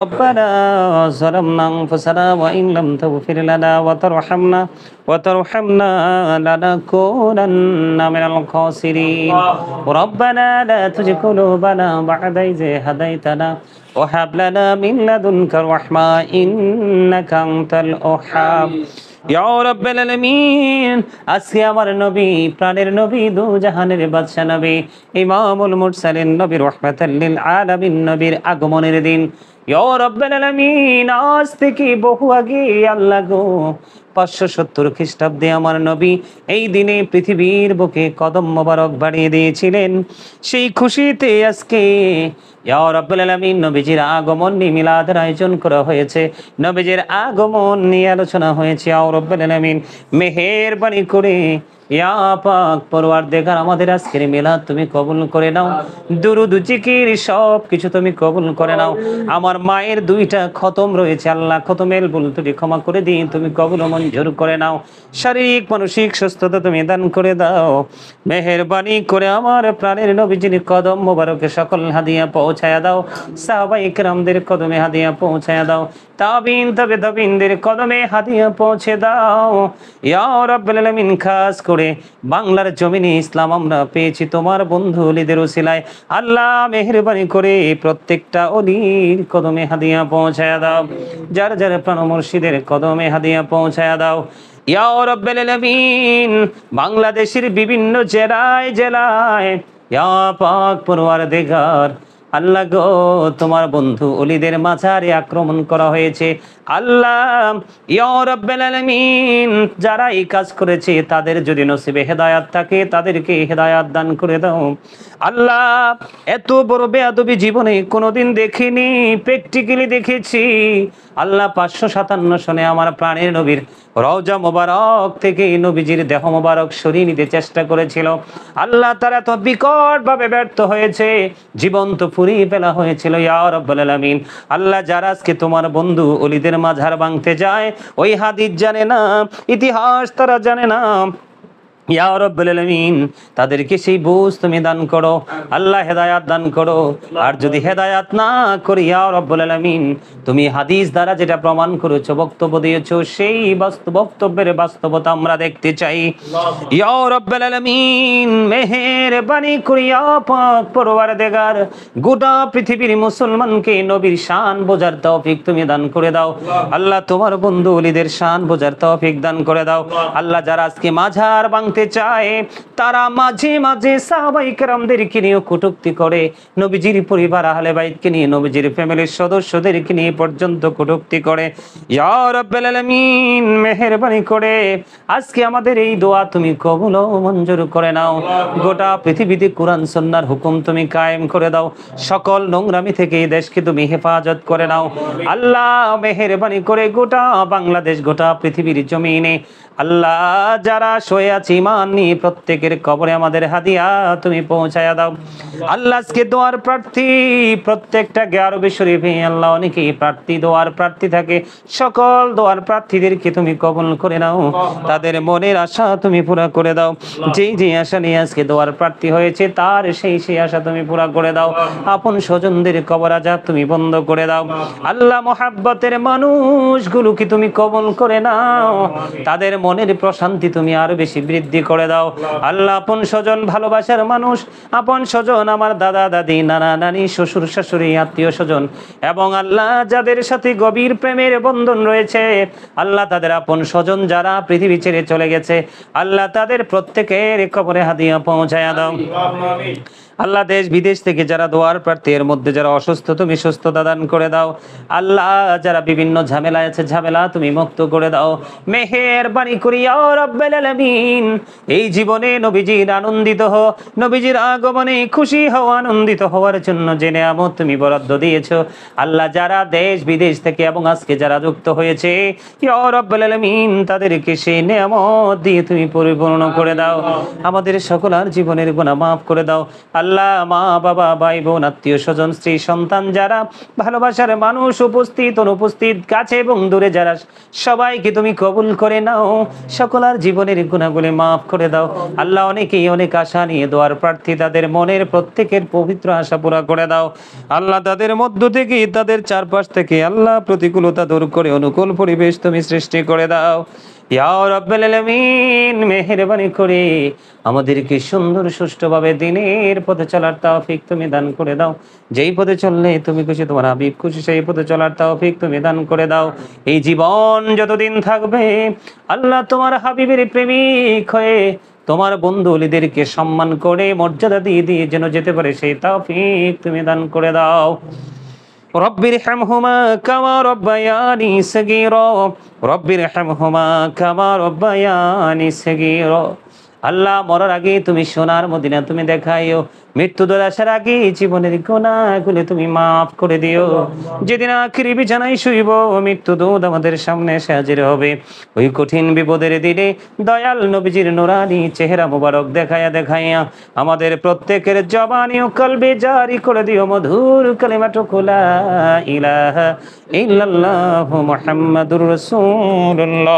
ربنا ظلمنا أنفسنا وإن لم تغفر لنا وترحمنا لنكونن من الخاسرين ربنا لا تزغ قلوبنا بعد إذ هديتنا وهب لنا من لدنك رحمة إنك أنت الوهاب ইয়া রাব্বাল আলামিন। আজকে আমার নবী, প্রাণের নবী, দু জাহানের বাদশা নবী, ইমামুল মুরসালিন নবী, রাহমাতাল লিল আলামিন নবীর আগমনের দিন। ইয়া রাব্বাল আলামিন, আজ থেকে বহু আগে আল্লাহ গো 570 খ্রিস্টাব্দে আমার নবী এই দিনে পৃথিবীর বুকে কদম মোবারক বাড়িয়ে দিয়েছিলেন। সেই খুশিতে আজকে ইয়া রাব্বুল আলামিন নবীজির আগমন নিয়ে মিলাদের আয়োজন করা হয়েছে, নবীজির আগমন নিয়ে আলোচনা হয়েছে। ইয়া রাব্বুল আলামিন মেহেরবানি করে ইয়া পাক পরওয়ারদিগার আমাদের আজকের মিলাদ তুমি কবুল করে নাও, দুরূদ জিকির সব কিছু তুমি কবুল করে নাও। আমার মায়ের 2টা খতম রয়েছে, আল্লাহ খতমের ভুল ত্রুটি ক্ষমা করে দিন, তুমি কবুল ও মঞ্জুর করে নাও। শারীরিক মানসিক সুস্থতা তুমি দান করে দাও। মেহেরবানি করে আমার প্রাণের নবীজির কদম মোবারকে সকল হাদিয়া পৌঁছায়া দাও। সাহাবায়ে কেরামদের কদমে হাদিয়া পৌঁছায়া দাও। তাবিন তবে তাবিনদের কদমে হাদিয়া পৌঁছে দাও। ইয়া রাব্বুল আলামিন, খাস করে বাংলার জমিনে ইসলাম আমরা পেয়েছি তোমার বন্ধু ওলিদের উসিলায়। আল্লাহ মেহেরবানি করে প্রত্যেকটা ওলির কদমে হাদিয়া পৌঁছায়া দাও, যার যার প্রাণ মুর্শিদের কদমে হাদিয়া পৌঁছায়া দাও। ইয়া রাব্বুল আলামিন, বাংলাদেশের বিভিন্ন জেলায় জেলায় ইয়া পাক পরওয়ারদিগার আল্লাহ গো, তোমার বন্ধু ওলিদের মাঝারে আক্রমণ করা হয়েছে। আল্লাহ ইয়া রাব্বুল আলামিন, যারা এই কাজ করেছে তাদের যদি নসিবে হেদায়াত থাকে তাদেরকে হেদায়াত দান করে দাও। আল্লাহ এত বড় বেয়াদবি জীবনে কোনোদিন দেখিনি, প্র্যাকটিক্যালি দেখেছি। আল্লাহ 557 সনে আমার প্রাণের নবীর রওজা মোবারক থেকে নবীজির দেহ মোবারক সরিয়ে নিতে চেষ্টা করেছিল। আল্লাহ তারা তো বিকট ভাবে ব্যর্থ হয়েছে, জীবন্ত পুড়িয়ে ফেলা হয়েছিল। ইয়া রাব্বুল আলামিন, আল্লাহ যারা আজকে তোমার বন্ধু ওলিদের মাঝার ভাঙতে যায়, ওই হাদিস জানে না, ইতিহাস তারা জানে না। ইয়া রাব্বুল আলামিন, তাদেরকে সেই বুঝ তুমি দান করো। আল্লাহ হেদায়াত দান করো। আর যদি হেদায়াত না করি, ইয়া রাব্বুল আলামিন, তুমি হাদিস দ্বারা যেটা প্রমাণ করেছো, বক্তব্য দিয়েছো, সেই বক্তব্যের বাস্তবতা আমরা দেখতে চাই। ইয়া রাব্বুল আলামিন, মেহেরবানি করে ইয়া পাক পরওয়ারদিগার গোটা পৃথিবীর মুসলমানকে নবীর শান বোঝার তৌফিক তুমি দান করে দাও। আল্লাহ তোমার বন্ধু ওলিদের শান বোঝার তৌফিক দান করে দাও। আল্লাহ যারা আজকে মাঝার চায় তারা মাঝে মাঝে সাহাবায়ে কেরামদেরকে নিয়ে কটূক্তি করে, নবীজির পরিবার আহলে বাইতকে নিয়ে, নবীজির ফ্যামিলির সদস্যদেরকে নিয়ে পর্যন্ত কটূক্তি করে। ইয়া রাব্বুল আলামিন, মেহেরবানি করে আজকে আমাদের এই দোয়া তুমি কবুল ও মঞ্জুর করে নাও। গোটা পৃথিবীতে কোরআন সুন্নাহর হুকুম তুমি কায়েম করে দাও। সকল নোংরামি থেকে এই দেশকে তুমি হেফাজত করে নাও। আল্লাহ মেহেরবানি করে গোটা বাংলাদেশ, গোটা পৃথিবীর জমিনে আল্লাহ যারা শুয়ে আছে ঈমান নিয়ে, প্রত্যেকের কবরে আমাদের হাদিয়া তুমি পৌঁছায়া দাও। আল্লাহ আজকে দোয়ার প্রার্থী প্রত্যেকটা আরবি শরীফে আল্লাহ অনেকেই প্রার্থী, দোয়ার প্রার্থী থাকে, সকল দোয়ার প্রার্থীদেরকে তুমি কবুল করে নাও। তাদের মনের আশা তুমি পুরা করে দাও। যেই যে আশা নিয়ে আজকে দোয়ার প্রার্থী হয়েছে তার সেই আশা তুমি পুরা করে দাও। আপন স্বজনদের কবর আযাব তুমি বন্ধ করে দাও। আল্লাহ মহাব্বতের মানুষগুলোকে তুমি কবুল করে নাও। তাদের মনের প্রশান্তি তুমি আরো বেশি বৃদ্ধি করে দাও। আল্লাহ আপন স্বজন, ভালোবাসার মানুষ, আপন স্বজন আমার দাদা দাদি, নানা নানি, শ্বশুর শাশুড়ি, আত্মীয় স্বজন এবং আল্লাহ যাদের সাথে গভীর প্রেমের বন্ধন রয়েছে, আল্লাহ তাদের আপন স্বজন যারা পৃথিবী ছেড়ে চলে গেছে, আল্লাহ তাদের প্রত্যেকের কবরে হাদিয়া পৌঁছায়া দাও। আল্লাহ দেশ বিদেশ থেকে যারা দোয়ার প্রার্থী, এর মধ্যে যারা অসুস্থ তুমি সুস্থতা দান করে দাও। আল্লাহ যারা বিভিন্ন ঝামেলায় আছে, ঝামেলা তুমি মুক্ত করে দাও। মেহেরবানি করি ইয়া রাব্বুল আলামিন, এই জীবনে নবীজির আনন্দিত হও, নবীজির আগমনে খুশি হও, আনন্দিত হওয়ার জন্য যে নিয়ামত তুমি বরাদ্দ দিয়েছো, আল্লাহ যারা দেশ বিদেশ থেকে এবং আজকে যারা যুক্ত হয়েছে, ইয়া রাব্বুল আলামিন তাদেরকে সেই নিয়ামত দিয়ে তুমি পরিপূর্ণ করে দাও। আমাদের সকলের জীবনের গুনাহ মাফ করে দাও। আল্লাহ মা বাবা ভাই বোন আত্মীয় স্বজন স্ত্রী সন্তান যারা ভালোবাসার মানুষ উপস্থিত অনুপস্থিত কাছে এবং দূরে যারা সবাইকে তুমি কবুল করে নাও, সকলের জীবনের গুনাহগুলি মাফ করে দাও। আল্লাহ অনেকেই অনেক আশা নিয়ে দোয়ার প্রার্থী, তাদের মনের প্রত্যেকের পবিত্র আশা পুরা করে দাও। আল্লাহ তাদের মধ্য থেকে তাদের চারপাশ থেকে আল্লাহ প্রতিকূলতা দূর করে অনুকূল পরিবেশ তুমি সৃষ্টি করে দাও। ইয়া রাব্বাল আলামিন, মেহেরবানি করে আমাদেরকে সুন্দর সুষ্ঠুভাবে দিনের পথে চলার তৌফিক তুমি দান করে দাও। যেই পথে চললে তুমি খুশি, তোমার হাবিব খুশি, সেই পথে চলার তৌফিক তুমি দান করে দাও। এই জীবন যতদিন থাকবে আল্লাহ তোমার হাবিবের প্রেমিক হয়ে তোমার বন্ধু ওলিদেরকে সম্মান করে মর্যাদা দিয়ে দিয়ে যেন যেতে পারে সেই তৌফিক তুমি দান করে দাও। রব্বিরহামহুমা কামা রব্বায়ানি সগীরা, রব্বিরহামহুমা কামা রব্বায়ানি সগীরা। আল্লাহ মরার আগে তুমি সোনার মদিনা তুমি দেখাইও, মৃত্যু দূর আসার আগে জীবনের গুনাহগুলো তুমি মাফ করে দিও। যেদিন আখিরি বিছানায় শুইব, মৃত্যু দূত আমাদের সামনে এসে হাজির হবে, ওই কঠিন বিপদের দিনে দয়াল নবীজির নুরানি চেহারা মুবারক দেখাইয়া দেখাইয়া আমাদের প্রত্যেকের জবানি ও কলবে জারি করে দিও মধুর কালিমাটুকু লা ইলাহা ইল্লাল্লাহু মুহাম্মাদুর রাসূলুল্লাহ।